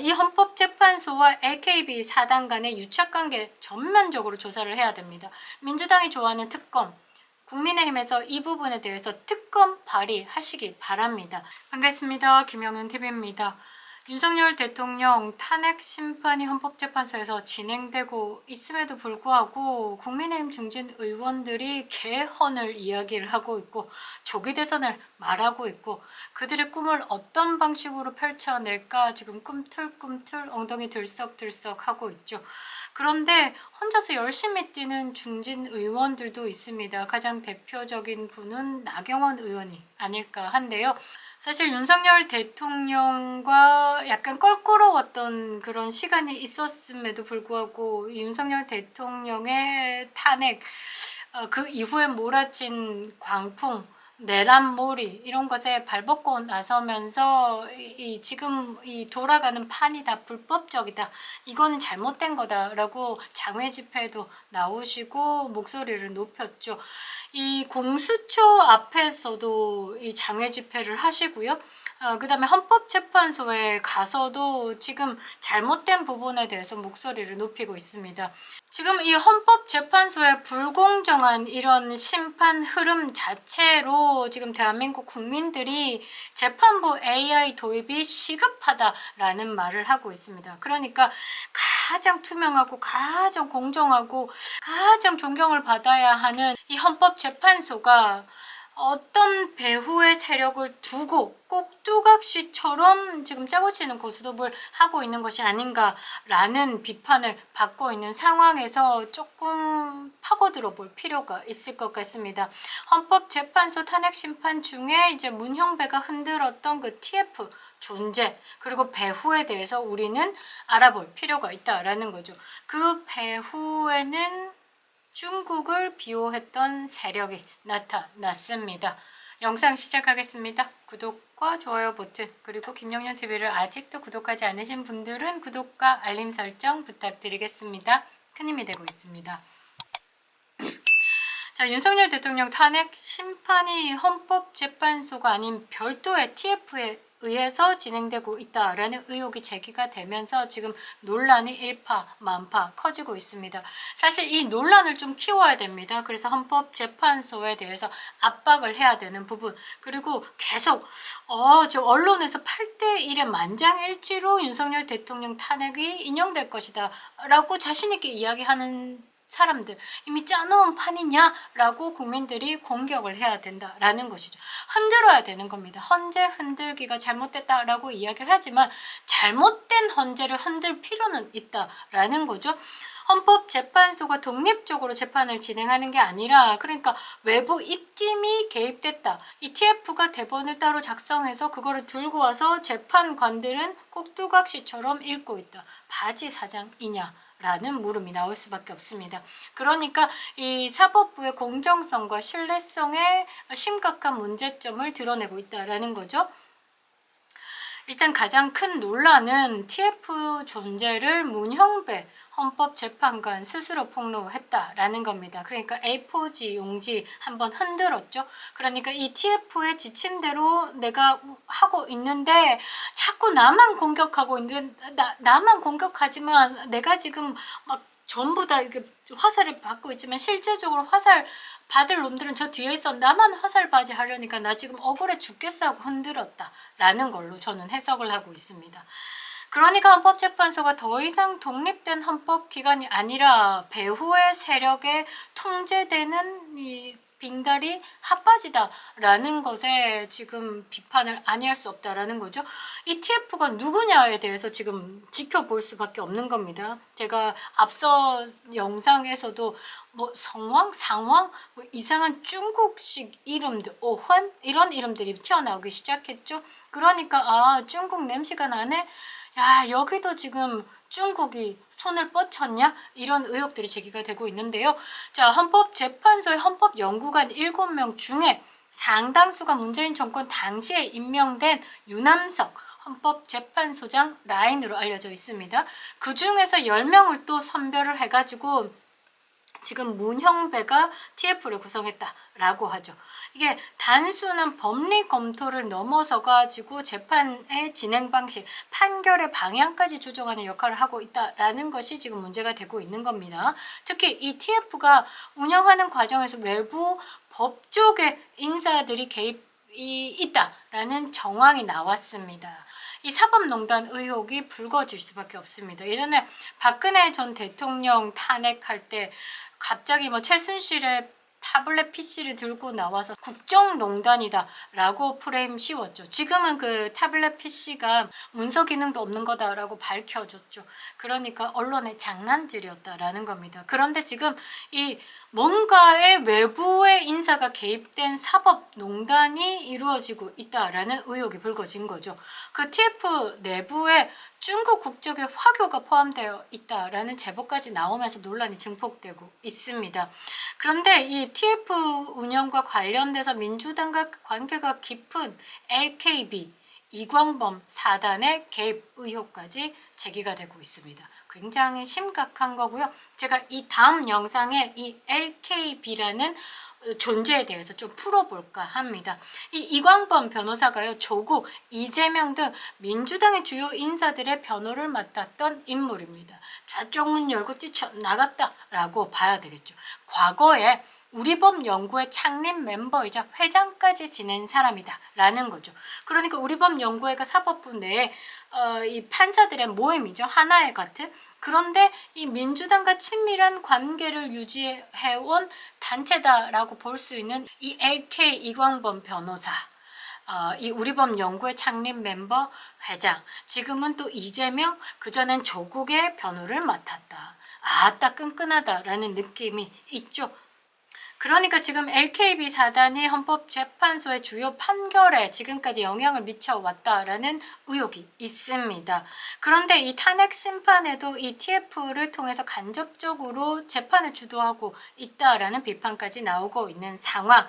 이 헌법재판소와 LKB 사당 간의 유착관계 전면적으로 조사를 해야 됩니다. 민주당이 좋아하는 특검, 국민의힘에서 이 부분에 대해서 특검 발의하시기 바랍니다. 반갑습니다. 김영윤TV입니다. 윤석열 대통령 탄핵 심판이 헌법재판소에서 진행되고 있음에도 불구하고 국민의힘 중진 의원들이 개헌을 이야기를 하고 있고 조기 대선을 말하고 있고 그들의 꿈을 어떤 방식으로 펼쳐낼까 지금 꿈틀꿈틀 엉덩이 들썩들썩 하고 있죠. 그런데 혼자서 열심히 뛰는 중진 의원들도 있습니다. 가장 대표적인 분은 나경원 의원이 아닐까 한데요. 사실 윤석열 대통령과 약간 껄끄러웠던 그런 시간이 있었음에도 불구하고 윤석열 대통령의 탄핵, 그 이후에 몰아친 광풍, 내란몰이 이런 것에 발벗고 나서면서 지금 이 돌아가는 판이 다 불법적이다. 이거는 잘못된 거다라고 장외 집회에도 나오시고 목소리를 높였죠. 이 공수처 앞에서도 이 장외 집회를 하시고요. 그 다음에 헌법재판소에 가서도 지금 잘못된 부분에 대해서 목소리를 높이고 있습니다. 지금 이 헌법재판소의 불공정한 이런 심판 흐름 자체로 지금 대한민국 국민들이 재판부 AI 도입이 시급하다라는 말을 하고 있습니다. 그러니까 가장 투명하고 가장 공정하고 가장 존경을 받아야 하는 이 헌법재판소가 어떤 배후의 세력을 두고 꼭두각시처럼 지금 짜고치는 고스톱을 하고 있는 것이 아닌가라는 비판을 받고 있는 상황에서 조금 파고들어 볼 필요가 있을 것 같습니다. 헌법재판소 탄핵 심판 중에 이제 문형배가 흔들었던 그 TF 존재 그리고 배후에 대해서 우리는 알아볼 필요가 있다라는 거죠. 그 배후에는 중국을 비호했던 세력이 나타났습니다. 영상 시작하겠습니다. 구독과 좋아요 버튼 그리고 김영윤TV를 아직도 구독하지 않으신 분들은 구독과 알림 설정 부탁드리겠습니다. 큰 힘이 되고 있습니다. 자, 윤석열 대통령 탄핵 심판이 헌법재판소가 아닌 별도의 TF에 의해서 진행되고 있다라는 의혹이 제기가 되면서 지금 논란이 일파만파 커지고 있습니다. 사실 이 논란을 좀 키워야 됩니다. 그래서 헌법재판소에 대해서 압박을 해야 되는 부분 그리고 계속 저 언론에서 8대1의 만장일치로 윤석열 대통령 탄핵이 인용될 것이다 라고 자신있게 이야기하는 사람들 이미 짜놓은 판이냐라고 국민들이 공격을 해야 된다라는 것이죠. 흔들어야 되는 겁니다. 헌재 흔들기가 잘못됐다라고 이야기를 하지만 잘못된 헌재를 흔들 필요는 있다라는 거죠. 헌법재판소가 독립적으로 재판을 진행하는 게 아니라 그러니까 외부 입김이 개입됐다. 이 TF가 대본을 따로 작성해서 그거를 들고 와서 재판관들은 꼭두각시처럼 읽고 있다. 바지 사장이냐? 라는 물음이 나올 수밖에 없습니다. 그러니까 이 사법부의 공정성과 신뢰성에 심각한 문제점을 드러내고 있다라는 거죠. 일단 가장 큰 논란은 TF 존재를 문형배 헌법재판관 스스로 폭로했다라는 겁니다. 그러니까 A4지 용지 한번 흔들었죠. 그러니까 이 TF의 지침대로 내가 하고 있는데 자꾸 나만 공격하고 있는데 나만 공격하지만 내가 지금 막 전부 다 이렇게 화살을 받고 있지만 실제적으로 화살 받을 놈들은 저 뒤에 있어 나만 화살바지 하려니까 나 지금 억울해 죽겠어 하고 흔들었다 라는 걸로 저는 해석을 하고 있습니다. 그러니까 헌법재판소가 더 이상 독립된 헌법기관이 아니라 배후의 세력에 통제되는 이 빙다리 핫바지다라는 것에 지금 비판을 아니할 수 없다라는 거죠. 이 TF가 누구냐에 대해서 지금 지켜볼 수밖에 없는 겁니다. 제가 앞서 영상에서도 뭐 성왕, 상왕, 뭐 이상한 중국식 이름들, 오환 이런 이름들이 튀어나오기 시작했죠. 그러니까 중국 냄새가 나네. 야, 여기도 지금 중국이 손을 뻗쳤냐? 이런 의혹들이 제기가 되고 있는데요. 자, 헌법재판소의 헌법연구관 7명 중에 상당수가 문재인 정권 당시에 임명된 유남석 헌법재판소장 라인으로 알려져 있습니다. 그 중에서 10명을 또 선별을 해가지고 지금 문형배가 TF를 구성했다라고 하죠. 이게 단순한 법리 검토를 넘어서 가지고 재판의 진행 방식, 판결의 방향까지 조정하는 역할을 하고 있다라는 것이 지금 문제가 되고 있는 겁니다. 특히 이 TF가 운영하는 과정에서 외부 법조계 인사들이 개입이 있다라는 정황이 나왔습니다. 이 사법농단 의혹이 불거질 수밖에 없습니다. 예전에 박근혜 전 대통령 탄핵할 때 갑자기 뭐 최순실의 타블렛 PC를 들고 나와서 국정농단이다 라고 프레임 씌웠죠. 지금은 그 타블렛 PC가 문서 기능도 없는 거다라고 밝혀졌죠. 그러니까 언론의 장난질이었다라는 겁니다. 그런데 지금 이 뭔가의 외부의 인사가 개입된 사법농단이 이루어지고 있다라는 의혹이 불거진 거죠. 그 TF 내부에 중국 국적의 화교가 포함되어 있다라는 제보까지 나오면서 논란이 증폭되고 있습니다. 그런데 이 TF 운영과 관련돼서 민주당과 관계가 깊은 LKB 이광범 사단의 개입 의혹까지 제기가 되고 있습니다. 굉장히 심각한 거고요. 제가 이 다음 영상에 이 LKB라는 존재에 대해서 좀 풀어볼까 합니다. 이 이광범 변호사가요, 조국, 이재명 등 민주당의 주요 인사들의 변호를 맡았던 인물입니다. 좌쪽 문 열고 뛰쳐나갔다라고 봐야 되겠죠. 과거에 우리법 연구의 창립 멤버이자 회장까지 지낸 사람이다 라는 거죠. 그러니까 우리법 연구회가 사법부 내에 이 판사들의 모임이죠. 하나의 같은. 그런데 이 민주당과 친밀한 관계를 유지해온 단체다라고 볼 수 있는 이 LK 이광범 변호사, 이 우리법 연구회 창립 멤버 회장, 지금은 또 이재명, 그전엔 조국의 변호를 맡았다. 아따 끈끈하다라는 느낌이 있죠. 그러니까 지금 LKB 사단이 헌법재판소의 주요 판결에 지금까지 영향을 미쳐왔다라는 의혹이 있습니다. 그런데 이 탄핵 심판에도 이 TF를 통해서 간접적으로 재판을 주도하고 있다라는 비판까지 나오고 있는 상황.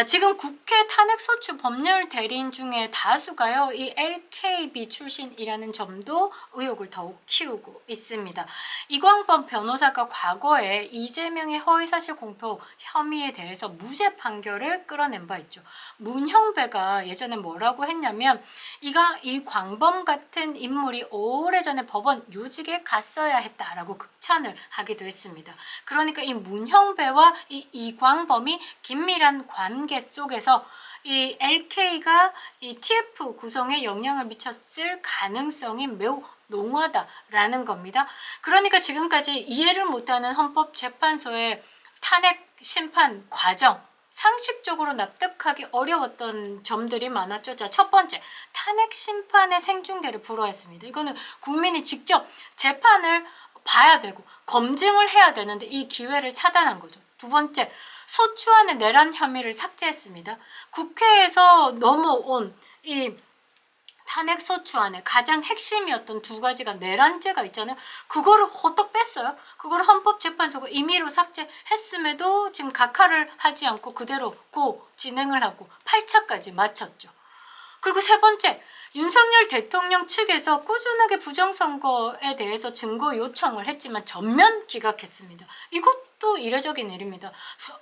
지금 국회 탄핵소추 법률 대리인 중에 다수가요, 이 LKB 출신이라는 점도 의혹을 더욱 키우고 있습니다. 이광범 변호사가 과거에 이재명의 허위사실 공표 혐의에 대해서 무죄 판결을 끌어낸 바 있죠. 문형배가 예전에 뭐라고 했냐면, 이 광범 같은 인물이 오래전에 법원 요직에 갔어야 했다라고 극찬을 하기도 했습니다. 그러니까 이 문형배와 이 이광범이 긴밀한 관계 속에서 이 LK가 이 TF 구성에 영향을 미쳤을 가능성이 매우 농후하다라는 겁니다. 그러니까 지금까지 이해를 못하는 헌법재판소의 탄핵 심판 과정, 상식적으로 납득하기 어려웠던 점들이 많았죠. 자, 첫 번째, 탄핵 심판의 생중계를 불허했습니다. 이거는 국민이 직접 재판을 봐야 되고 검증을 해야 되는데 이 기회를 차단한 거죠. 두 번째, 소추안의 내란 혐의를 삭제했습니다. 국회에서 넘어온 이 탄핵 소추안의 가장 핵심이었던 두 가지가 내란죄가 있잖아요. 그거를 호떡 뺐어요. 그걸 헌법재판소가 임의로 삭제했음에도 지금 각하를 하지 않고 그대로 진행을 하고 8차까지 마쳤죠. 그리고 세 번째, 윤석열 대통령 측에서 꾸준하게 부정선거에 대해서 증거 요청을 했지만 전면 기각했습니다. 이것도 이례적인 일입니다.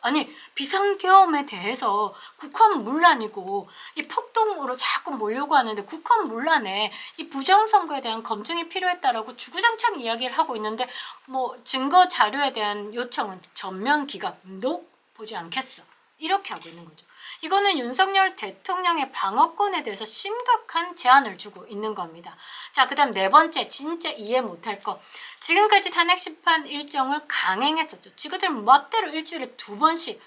아니, 비상계엄에 대해서 국헌문란이고 이 폭동으로 자꾸 몰려고 하는데 국헌문란에 이 부정선거에 대한 검증이 필요했다라고 주구장창 이야기를 하고 있는데 뭐 증거 자료에 대한 요청은 전면 기각, 보지 않겠어. 이렇게 하고 있는 거죠. 이거는 윤석열 대통령의 방어권에 대해서 심각한 제한을 주고 있는 겁니다. 자, 그 다음 네 번째, 진짜 이해 못할 거. 지금까지 탄핵심판 일정을 강행했었죠. 지그들 멋대로 일주일에 2번씩.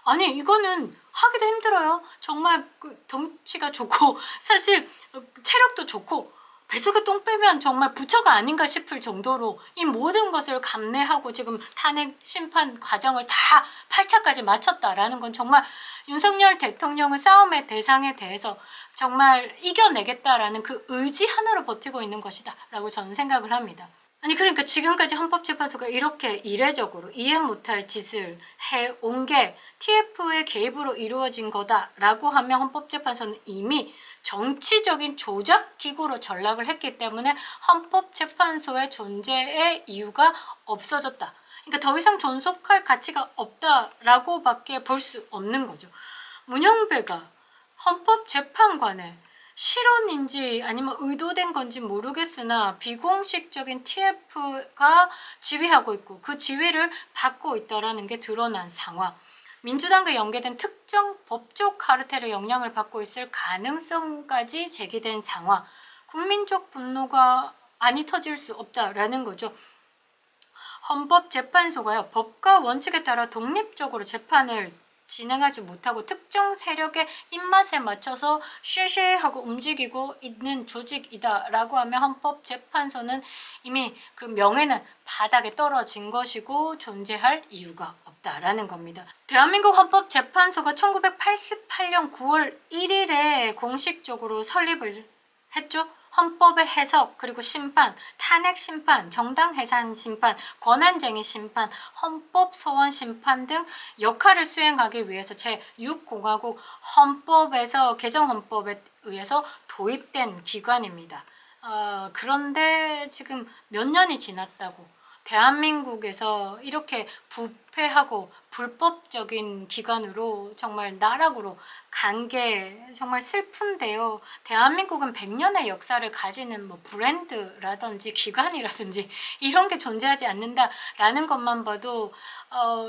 아니, 이거는 하기도 힘들어요. 정말 그 덩치가 좋고 사실 체력도 좋고 뱃속에 똥 빼면 정말 부처가 아닌가 싶을 정도로 이 모든 것을 감내하고 지금 탄핵 심판 과정을 다 8차까지 마쳤다라는 건 정말 윤석열 대통령의 싸움의 대상에 대해서 정말 이겨내겠다라는 그 의지 하나로 버티고 있는 것이다 라고 저는 생각을 합니다. 아니, 그러니까 지금까지 헌법재판소가 이렇게 이례적으로 이해 못할 짓을 해온 게 TF의 개입으로 이루어진 거다라고 하면 헌법재판소는 이미 정치적인 조작 기구로 전락을 했기 때문에 헌법재판소의 존재의 이유가 없어졌다. 그러니까 더 이상 존속할 가치가 없다라고 밖에 볼 수 없는 거죠. 문영배가 헌법재판관에 실언인지 아니면 의도된 건지 모르겠으나 비공식적인 TF가 지휘하고 있고 그 지휘를 받고 있다는 게 드러난 상황. 민주당과 연계된 특정 법적 카르텔의 영향을 받고 있을 가능성까지 제기된 상황. 국민적 분노가 아니 터질 수 없다라는 거죠. 헌법재판소가요, 법과 원칙에 따라 독립적으로 재판을 진행하지 못하고 특정 세력의 입맛에 맞춰서 쉐쉐하고 움직이고 있는 조직이다라고 하면 헌법재판소는 이미 그 명예는 바닥에 떨어진 것이고 존재할 이유가 없다라는 겁니다. 대한민국 헌법재판소가 1988년 9월 1일에 공식적으로 설립을 했죠. 헌법의 해석, 그리고 심판, 탄핵 심판, 정당 해산 심판, 권한쟁의 심판, 헌법 소원 심판 등 역할을 수행하기 위해서 제6공화국 헌법에서 개정 헌법에 의해서 도입된 기관입니다. 그런데 지금 몇 년이 지났다고 대한민국에서 이렇게 부패하고 불법적인 기관으로 정말 나락으로 간 게 정말 슬픈데요. 대한민국은 100년의 역사를 가지는 뭐 브랜드라든지 기관이라든지 이런 게 존재하지 않는다라는 것만 봐도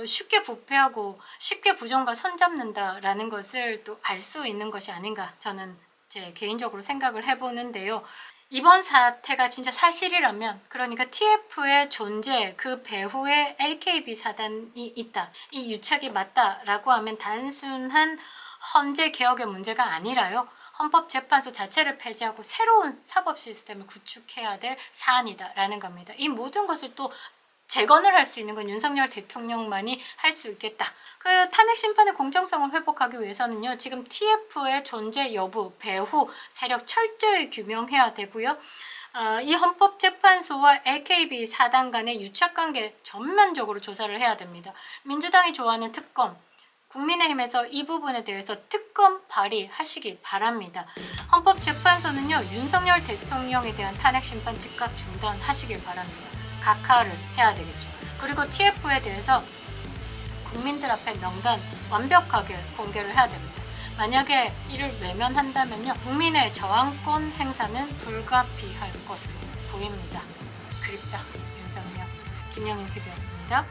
쉽게 부패하고 쉽게 부정과 손잡는다라는 것을 또 알 수 있는 것이 아닌가 저는 제 개인적으로 생각을 해보는데요. 이번 사태가 진짜 사실이라면, 그러니까 TF의 존재, 그 배후에 LKB 사단이 있다, 이 유착이 맞다라고 하면 단순한 헌재 개혁의 문제가 아니라요, 헌법재판소 자체를 폐지하고 새로운 사법 시스템을 구축해야 될 사안이다라는 겁니다. 이 모든 것을 또 재건을 할 수 있는 건 윤석열 대통령만이 할 수 있겠다. 그 탄핵 심판의 공정성을 회복하기 위해서는요, 지금 TF의 존재 여부, 배후, 세력 철저히 규명해야 되고요. 이 헌법재판소와 LKB 사단 간의 유착관계 전면적으로 조사를 해야 됩니다. 민주당이 좋아하는 특검, 국민의힘에서 이 부분에 대해서 특검 발의하시기 바랍니다. 헌법재판소는요, 윤석열 대통령에 대한 탄핵 심판 즉각 중단하시길 바랍니다. 각하를 해야 되겠죠. 그리고 TF에 대해서 국민들 앞에 명단 완벽하게 공개를 해야 됩니다. 만약에 이를 외면한다면요, 국민의 저항권 행사는 불가피할 것으로 보입니다. 그립다 윤석열. 김영윤 TV였습니다.